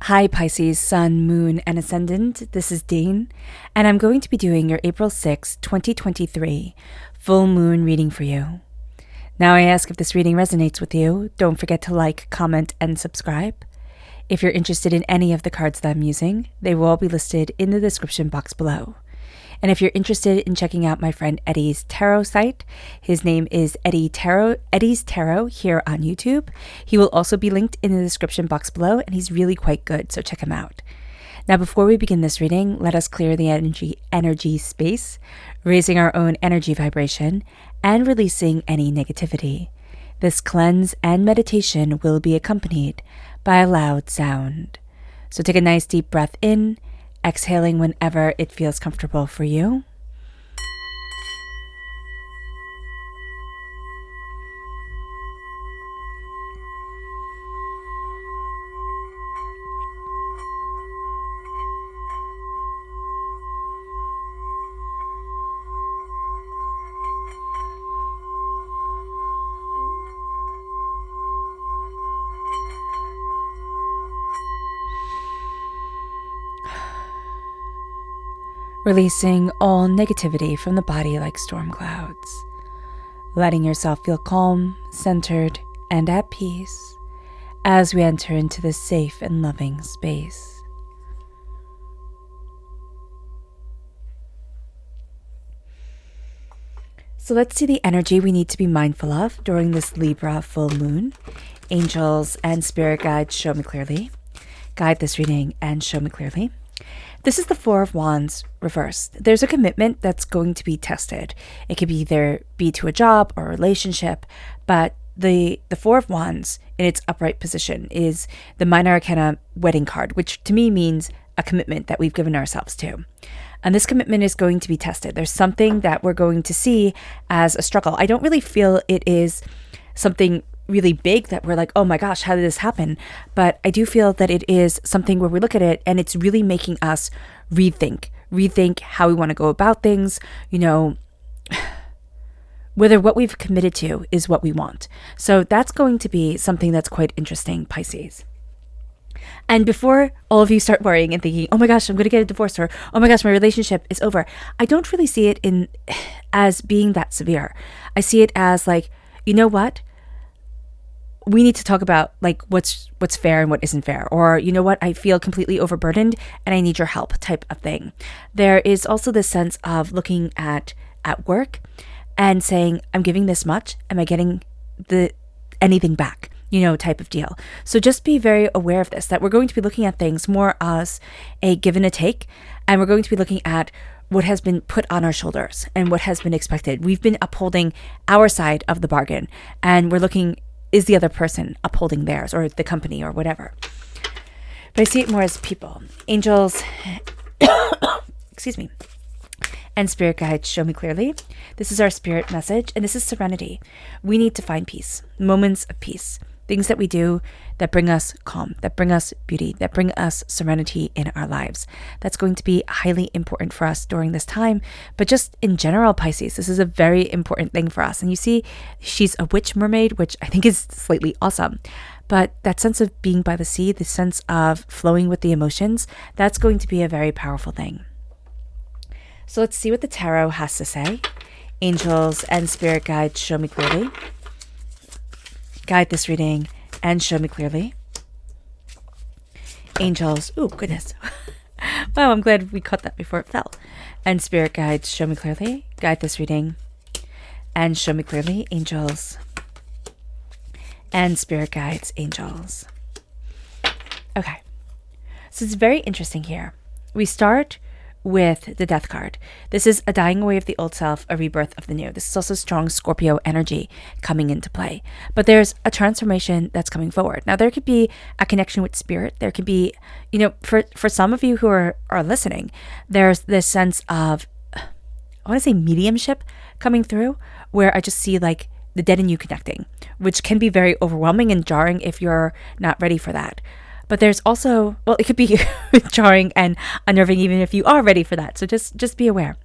Hi Pisces, Sun, Moon, and Ascendant. This is Dane, and I'm going to be doing your April 6, 2023 full moon reading for you. Now I ask if this reading resonates with you, don't forget to like, comment, and subscribe. If you're interested in any of the cards that I'm using, they will all be listed in the description box below. And if you're interested in checking out my friend Eddie's tarot site, his name is Eddie's Tarot here on YouTube. He will also be linked in the description box below, and he's really quite good, so check him out. Now, before we begin this reading, let us clear the energy space, raising our own energy vibration, and releasing any negativity. This cleanse and meditation will be accompanied by a loud sound. So take a nice deep breath in, exhaling whenever it feels comfortable for you. Releasing all negativity from the body like storm clouds. Letting yourself feel calm, centered, and at peace as we enter into this safe and loving space. So let's see the energy we need to be mindful of during this Libra full moon. Angels and spirit guides, show me clearly. Guide this reading and show me clearly. This is the Four of Wands reversed. There's a commitment that's going to be tested. It could either be to a job or a relationship, but the Four of Wands in its upright position is the Minor Arcana wedding card, which to me means a commitment that we've given ourselves to. And this commitment is going to be tested. There's something that we're going to see as a struggle. I don't really feel it is something really big that we're like, oh my gosh, how did this happen? But I do feel that it is something where we look at it and it's really making us rethink how we want to go about things, whether what we've committed to is what we want. So that's going to be something that's quite interesting, Pisces. And before all of you start worrying and thinking, oh my gosh, I'm going to get a divorce, or oh my gosh, my relationship is over, I don't really see it as being that severe. I see it as like, you know what? We need to talk about like what's fair and what isn't fair, or you know what, I feel completely overburdened and I need your help type of thing. There is also this sense of looking at work and saying, I'm giving this much, am I getting anything back, type of deal. So just be very aware of this, that we're going to be looking at things more as a give and a take, and we're going to be looking at what has been put on our shoulders and what has been expected. We've been upholding our side of the bargain, and we're looking, is the other person upholding theirs, or the company, or whatever? But I see it more as people. Angels, excuse me, and spirit guides, show me clearly. This is our spirit message, and this is serenity. We need to find peace, moments of peace, things that we do that bring us calm, that bring us beauty, that bring us serenity in our lives. That's going to be highly important for us during this time. But just in general, Pisces, this is a very important thing for us. And you see, she's a witch mermaid, which I think is slightly awesome. But that sense of being by the sea, the sense of flowing with the emotions, that's going to be a very powerful thing. So let's see what the tarot has to say. Angels and spirit guides, show me clearly. Guide this reading and show me clearly. Angels, oh goodness. Wow, I'm glad we caught that before it fell. And spirit guides, show me clearly. Guide this reading and show me clearly. Angels and spirit guides, angels. Okay, so it's very interesting here. We start with the death card. This is a dying away of the old self, a rebirth of the new. This is also strong Scorpio energy coming into play. But there's a transformation that's coming forward. Now, there could be a connection with spirit. There could be, for some of you who are listening, there's this sense of, I want to say mediumship coming through, where I just see like the dead and you connecting, which can be very overwhelming and jarring if you're not ready for that. But there's also, well, it could be jarring and unnerving even if you are ready for that. So just be aware.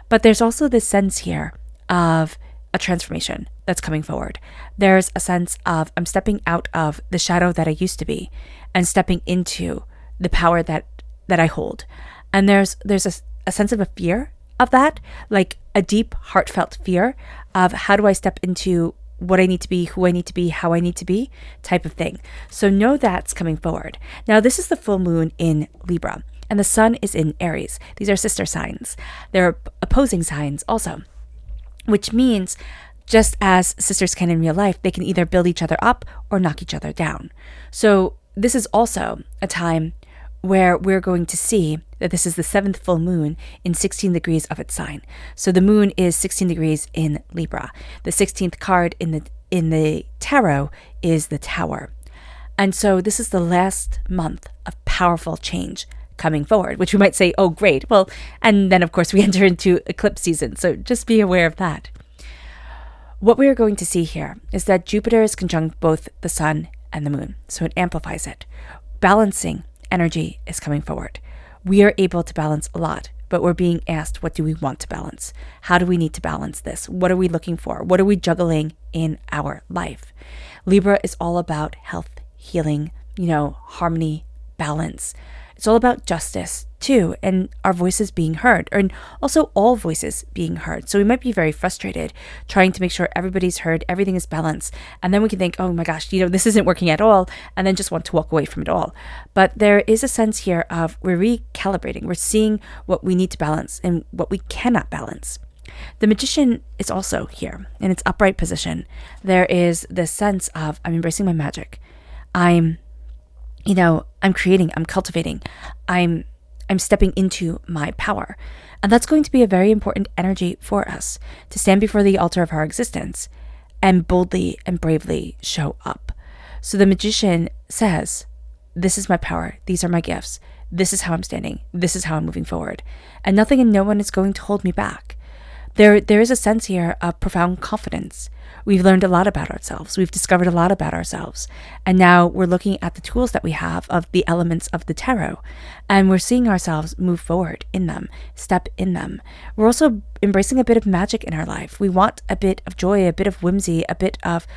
But there's also this sense here of a transformation that's coming forward. There's a sense of I'm stepping out of the shadow that I used to be and stepping into the power that I hold. And there's a sense of a fear of that, like a deep, heartfelt fear of how do I step into what I need to be, who I need to be, how I need to be, type of thing. So know that's coming forward. Now, this is the full moon in Libra, and the sun is in Aries. These are sister signs. They're opposing signs also, which means just as sisters can in real life, they can either build each other up or knock each other down. So this is also a time where we're going to see that this is the 7th full moon in 16 degrees of its sign. So the moon is 16 degrees in Libra. The 16th card in the tarot is the Tower. And so this is the last month of powerful change coming forward, which we might say, oh, great. Well, and then of course we enter into eclipse season. So just be aware of that. What we are going to see here is that Jupiter is conjunct both the sun and the moon. So it amplifies it. Balancing energy is coming forward. We are able to balance a lot, but we're being asked, what do we want to balance? How do we need to balance this? What are we looking for? What are we juggling in our life? Libra is all about health, healing, harmony, balance. It's all about justice too, and our voices being heard, and also all voices being heard. So we might be very frustrated trying to make sure everybody's heard, everything is balanced, and then we can think, oh my gosh, this isn't working at all, and then just want to walk away from it all. But there is a sense here of we're recalibrating. We're seeing what we need to balance and what we cannot balance. The Magician is also here in its upright position. There is this sense of I'm embracing my magic. I'm creating, I'm cultivating, I'm stepping into my power. And that's going to be a very important energy for us to stand before the altar of our existence and boldly and bravely show up. So the Magician says, this is my power. These are my gifts. This is how I'm standing. This is how I'm moving forward. And nothing and no one is going to hold me back. There is a sense here of profound confidence. We've learned a lot about ourselves. We've discovered a lot about ourselves. And now we're looking at the tools that we have of the elements of the tarot. And we're seeing ourselves move forward in them, step in them. We're also embracing a bit of magic in our life. We want a bit of joy, a bit of whimsy, a bit of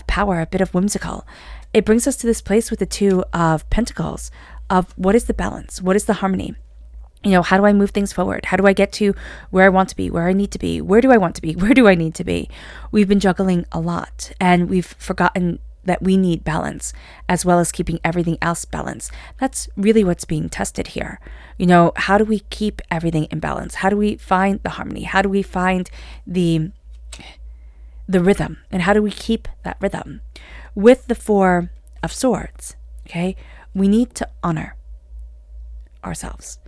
power, a bit of whimsical. It brings us to this place with the Two of Pentacles of what is the balance? What is the harmony? How do I move things forward? How do I get to where I want to be, where I need to be? Where do I want to be? Where do I need to be? We've been juggling a lot, and we've forgotten that we need balance as well as keeping everything else balanced. That's really what's being tested here. How do we keep everything in balance? How do we find the harmony? How do we find the rhythm? And how do we keep that rhythm? With the Four of Swords, okay, we need to honor ourselves.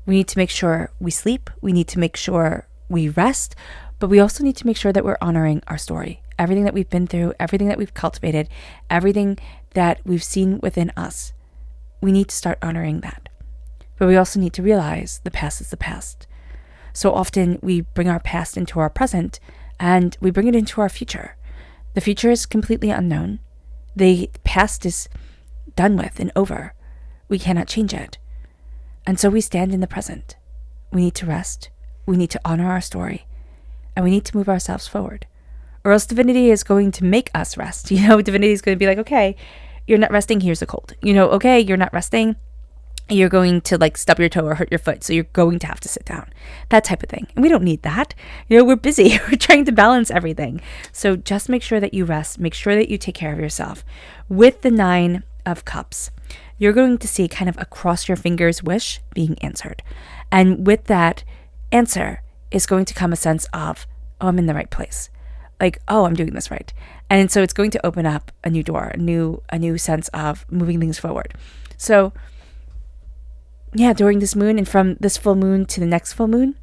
We need to make sure we sleep. We need to make sure we rest. But we also need to make sure that we're honoring our story. Everything that we've been through, everything that we've cultivated, everything that we've seen within us. We need to start honoring that. But we also need to realize the past is the past. So often we bring our past into our present and we bring it into our future. The future is completely unknown. The past is done with and over. We cannot change it. And so we stand in the present. We need to rest. We need to honor our story. And we need to move ourselves forward. Or else divinity is going to make us rest. Divinity is going to be like, okay, you're not resting, here's a cold. Okay, you're not resting, you're going to stub your toe or hurt your foot, so you're going to have to sit down. That type of thing. And we don't need that. We're busy. We're trying to balance everything. So just make sure that you rest. Make sure that you take care of yourself. With the Nine of Cups, you're going to see kind of a cross your fingers wish being answered. And with that answer is going to come a sense of, oh, I'm in the right place. Oh, I'm doing this right. And so it's going to open up a new door, a new sense of moving things forward. So yeah, during this moon and from this full moon to the next full moon,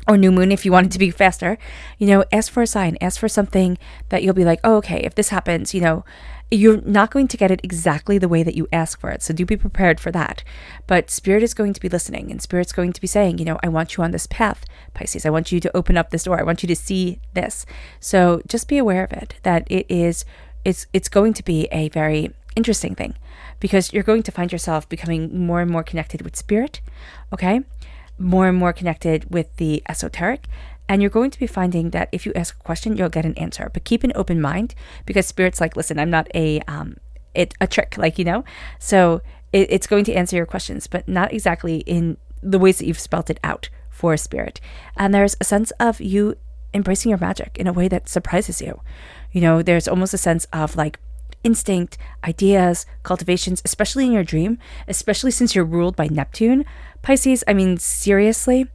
or new moon if you want it to be faster, ask for a sign, ask for something that you'll be like, oh, okay, if this happens, you're not going to get it exactly the way that you ask for it. So do be prepared for that. But Spirit is going to be listening, and Spirit's going to be saying, I want you on this path, Pisces. I want you to open up this door. I want you to see this. So just be aware of it, that it's going to be a very interesting thing, because you're going to find yourself becoming more and more connected with Spirit, okay? More and more connected with the esoteric. And you're going to be finding that if you ask a question, you'll get an answer. But keep an open mind, because Spirit's like, listen, I'm not a trick, So It's going to answer your questions, but not exactly in the ways that you've spelt it out for Spirit. And there's a sense of you embracing your magic in a way that surprises you. There's almost a sense of like instinct, ideas, cultivations, especially in your dream, especially since you're ruled by Neptune. Pisces, I mean, seriously,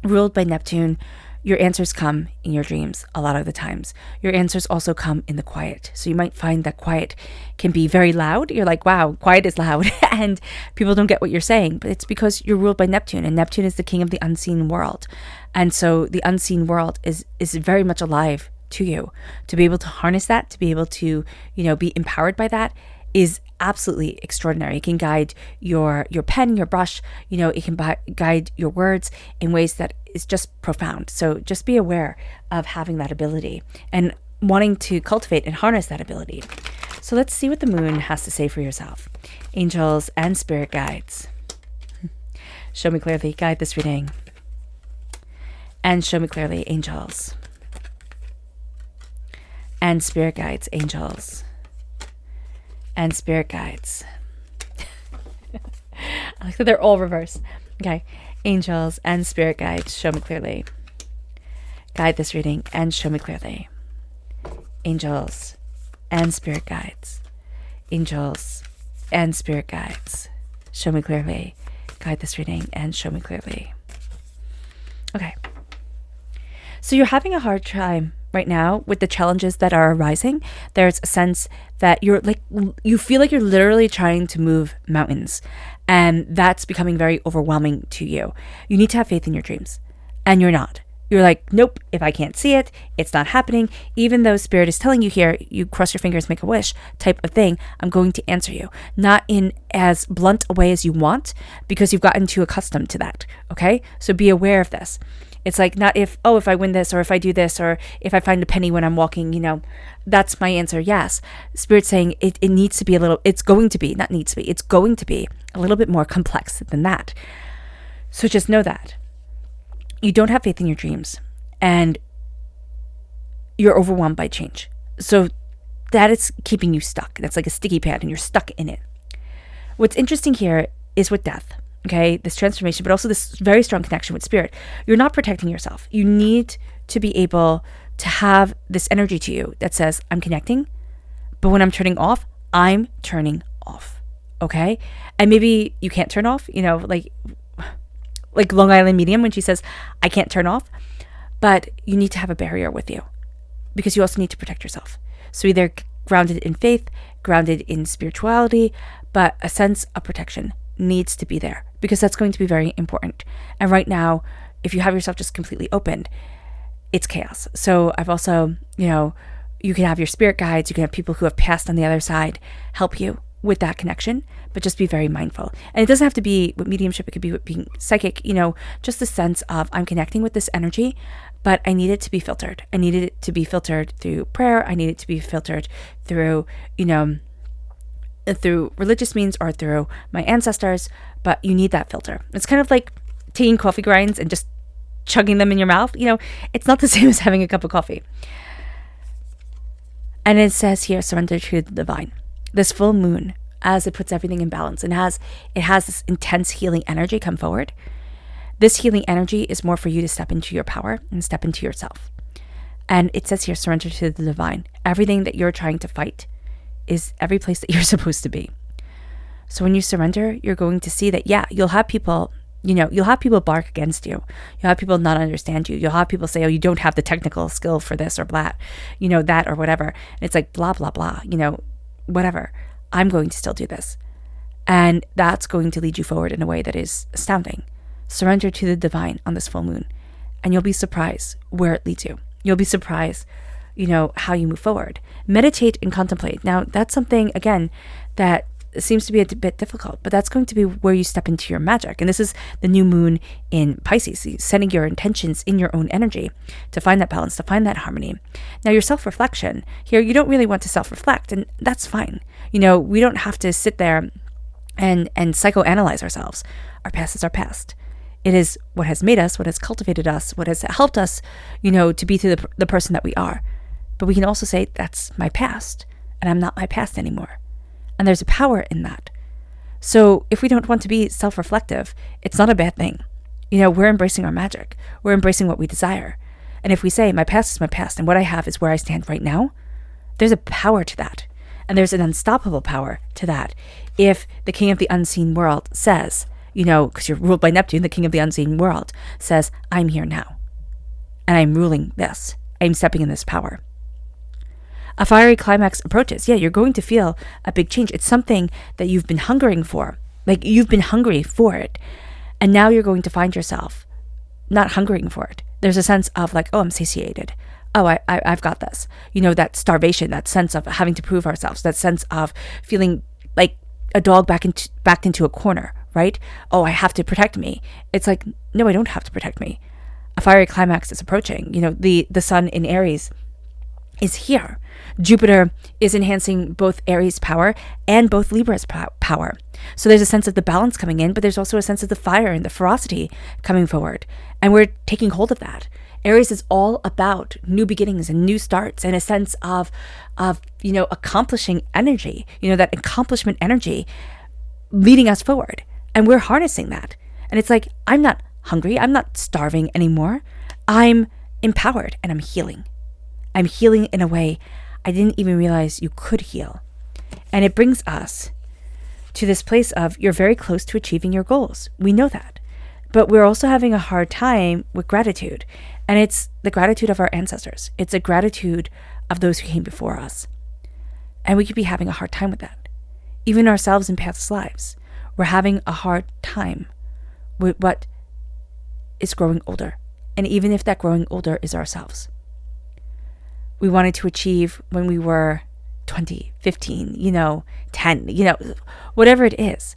ruled by Neptune, your answers come in your dreams a lot of the times. Your answers also come in the quiet. So you might find that quiet can be very loud. You're like, wow, quiet is loud. And people don't get what you're saying. But it's because you're ruled by Neptune. And Neptune is the king of the unseen world. And so the unseen world is very much alive to you. To be able to harness that, to be able to, be empowered by that is absolutely extraordinary. It can guide your pen, your brush, it can guide your words in ways that is just profound. So just be aware of having that ability and wanting to cultivate and harness that ability. So let's see what the moon has to say for yourself. Angels and spirit guides. Show me clearly, guide this reading. And show me clearly, angels. And spirit guides, angels. And spirit guides. I like that they're all reversed. Okay. Angels and spirit guides, show me clearly. Guide this reading and show me clearly. Angels and spirit guides. Angels and spirit guides, show me clearly. Guide this reading and show me clearly. Okay. So you're having a hard time right now with the challenges that are arising. There's a sense that you feel like you're literally trying to move mountains, and that's becoming very overwhelming to you. You need to have faith in your dreams, and you're not. You're like, nope, if I can't see it, it's not happening. Even though Spirit is telling you here, you cross your fingers, make a wish type of thing, I'm going to answer you. Not in as blunt a way as you want, because you've gotten too accustomed to that, okay? So be aware of this. It's like not if I win this, or if I do this, or if I find a penny when I'm walking, that's my answer. Yes. Spirit's saying it needs to be it's going to be a little bit more complex than that. So just know that. You don't have faith in your dreams, and you're overwhelmed by change. So that is keeping you stuck. That's like a sticky pad, and you're stuck in it. What's interesting here is with death. Okay, this transformation, but also this very strong connection with Spirit. You're not protecting yourself. You need to be able to have this energy to you that says, I'm connecting, but when I'm turning off, I'm turning off. Okay? And maybe you can't turn off, like Long Island Medium when she says, I can't turn off, but you need to have a barrier with you because you also need to protect yourself. So either grounded in faith, grounded in spirituality, but a sense of protection needs to be there because that's going to be very important. And right now, if you have yourself just completely opened, it's chaos. So I've also, you can have your spirit guides, you can have people who have passed on the other side help you with that connection, but just be very mindful. And it doesn't have to be with mediumship, it could be with being psychic, just the sense of I'm connecting with this energy, but I need it to be filtered. I needed it to be filtered through prayer. I need it to be filtered through, through religious means or through my ancestors, but you need that filter. It's kind of like taking coffee grinds and just chugging them in your mouth. It's not the same as having a cup of coffee. And it says here, surrender to the divine. This full moon, as it puts everything in balance and it has this intense healing energy come forward. This healing energy is more for you to step into your power and step into yourself. And it says here, surrender to the divine. Everything that you're trying to fight is every place that you're supposed to be. So when you surrender, you're going to see that, you'll have people, you'll have people bark against you. You'll have people not understand you. You'll have people say, oh, you don't have the technical skill for this or that, that or whatever. And it's like, blah, blah, blah, whatever. I'm going to still do this. And that's going to lead you forward in a way that is astounding. Surrender to the divine on this full moon, and you'll be surprised where it leads you. You'll be surprised, how you move forward. Meditate and contemplate. Now, that's something, again, that seems to be a bit difficult, but that's going to be where you step into your magic. And this is the new moon in Pisces, setting your intentions in your own energy to find that balance, to find that harmony. Now, your self-reflection here, you don't really want to self-reflect, and that's fine. We don't have to sit there and psychoanalyze ourselves. Our past is our past. It is what has made us, what has cultivated us, what has helped us, to be to the person that we are. But we can also say, that's my past, and I'm not my past anymore. And there's a power in that. So if we don't want to be self-reflective, it's not a bad thing. We're embracing our magic. We're embracing what we desire. And if we say, my past is my past and what I have is where I stand right now, there's a power to that. And there's an unstoppable power to that. If the king of the unseen world says, because you're ruled by Neptune, the king of the unseen world says, I'm here now. And I'm ruling this. I'm stepping in this power. A fiery climax approaches. Yeah, you're going to feel a big change. It's something that you've been hungering for. Like, you've been hungry for it. And now you're going to find yourself not hungering for it. There's a sense of like, oh, I'm satiated. Oh, I've got this. That starvation, that sense of having to prove ourselves, that sense of feeling like a dog backed into a corner, right? Oh, I have to protect me. It's like, no, I don't have to protect me. A fiery climax is approaching. The sun in Aries is here. Jupiter is enhancing both Aries' power and both Libra's power. So there's a sense of the balance coming in, but there's also a sense of the fire and the ferocity coming forward. And we're taking hold of that. Aries is all about new beginnings and new starts and a sense of accomplishing energy, that accomplishment energy leading us forward. And we're harnessing that. And it's like, I'm not hungry. I'm not starving anymore. I'm empowered and I'm healing. I'm healing in a way I didn't even realize you could heal. And it brings us to this place of you're very close to achieving your goals. We know that. But we're also having a hard time with gratitude. And it's the gratitude of our ancestors. It's a gratitude of those who came before us. And we could be having a hard time with that. Even ourselves in past lives. We're having a hard time with what is growing older. And even if that growing older is ourselves. We wanted to achieve when we were 20, 15, 10, whatever it is.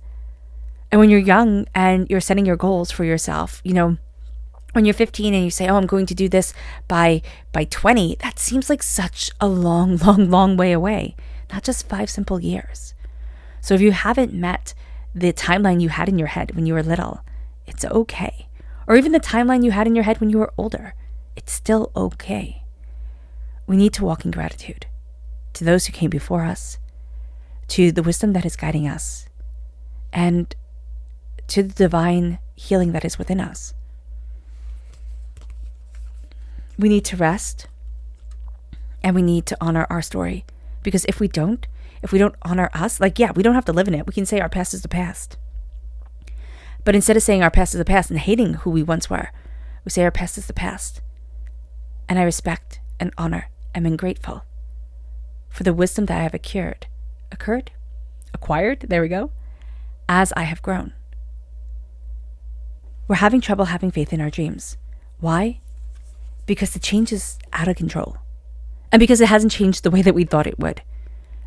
And when you're young and you're setting your goals for yourself, when you're 15 and you say, oh, I'm going to do this by 20, that seems like such a long, long, long way away. Not just 5 simple years. So if you haven't met the timeline you had in your head when you were little, it's okay. Or even the timeline you had in your head when you were older, it's still okay. We need to walk in gratitude to those who came before us, to the wisdom that is guiding us, and to the divine healing that is within us. We need to rest, and we need to honor our story. Because if we don't honor us, we don't have to live in it. We can say our past is the past. But instead of saying our past is the past and hating who we once were, we say our past is the past. And I respect and honor and am grateful for the wisdom that I have acquired, there we go, as I have grown. We're having trouble having faith in our dreams. Why? Because the change is out of control. And because it hasn't changed the way that we thought it would.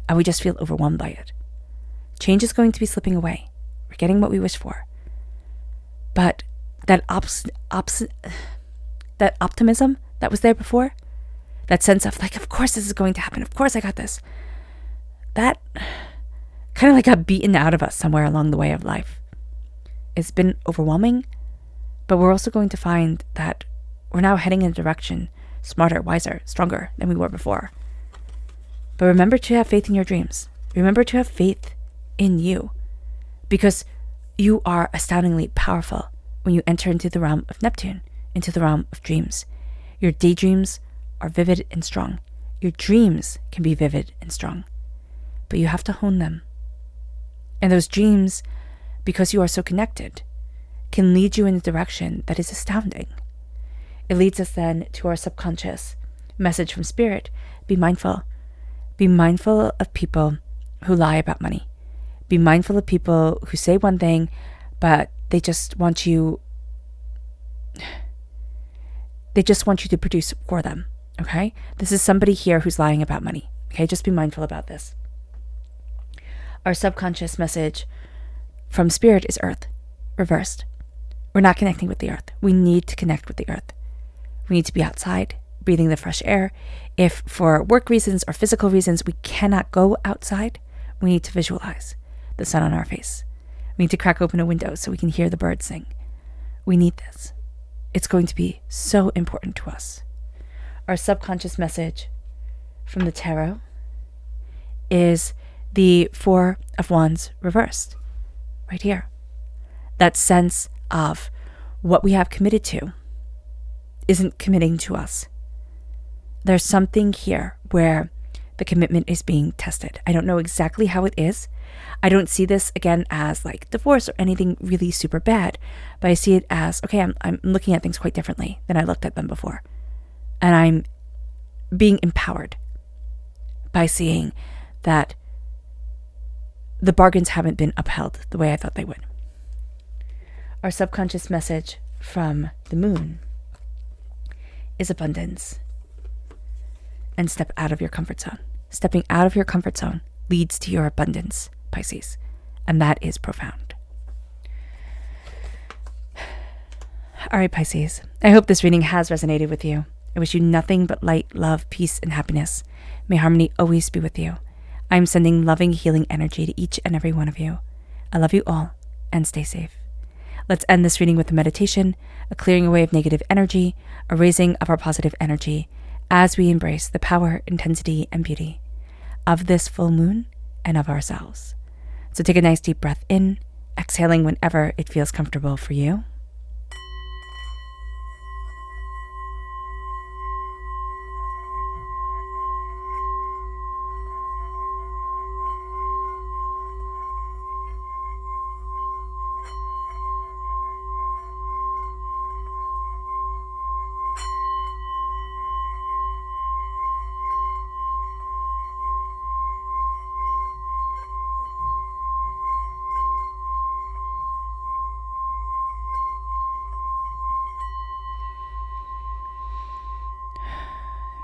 And we just feel overwhelmed by it. Change is going to be slipping away. We're getting what we wish for. But that optimism that was there before, that sense of of course this is going to happen. Of course I got this. That kind of got beaten out of us somewhere along the way of life. It's been overwhelming, but we're also going to find that we're now heading in a direction smarter, wiser, stronger than we were before. But remember to have faith in your dreams. Remember to have faith in you, because you are astoundingly powerful when you enter into the realm of Neptune, into the realm of dreams. Your daydreams are vivid and strong. Your dreams can be vivid and strong, but you have to hone them. And those dreams, because you are so connected, can lead you in a direction that is astounding. It leads us then to our subconscious message from Spirit. Be mindful. Be mindful of people who lie about money. Be mindful of people who say one thing, but they just want you to produce for them. Okay? This is somebody here who's lying about money. Okay? Just be mindful about this. Our subconscious message from Spirit is Earth, reversed. We're not connecting with the Earth. We need to connect with the Earth. We need to be outside, breathing the fresh air. If for work reasons or physical reasons we cannot go outside, we need to visualize the sun on our face. We need to crack open a window so we can hear the birds sing. We need this. It's going to be so important to us. Our subconscious message from the tarot is the Four of Wands reversed. right here. That sense of what we have committed to isn't committing to us. There's something here where the commitment is being tested. I don't know exactly how it is. I don't see this again as like divorce or anything really super bad, but I see it as, okay, I'm looking at things quite differently than I looked at them before. And I'm being empowered by seeing that the bargains haven't been upheld the way I thought they would. Our subconscious message from the moon is abundance. And step out of your comfort zone. Stepping out of your comfort zone leads to your abundance, Pisces. And that is profound. All right, Pisces. I hope this reading has resonated with you. I wish you nothing but light, love, peace, and happiness. May harmony always be with you. I'm sending loving, healing energy to each and every one of you. I love you all, and stay safe. Let's end this reading with a meditation, a clearing away of negative energy, a raising of our positive energy, as we embrace the power, intensity, and beauty of this full moon and of ourselves. So take a nice deep breath in, exhaling whenever it feels comfortable for you.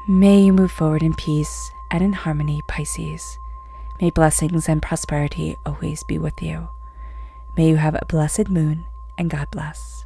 May you move forward in peace and in harmony, Pisces. May blessings and prosperity always be with you. May you have a blessed moon, and God bless.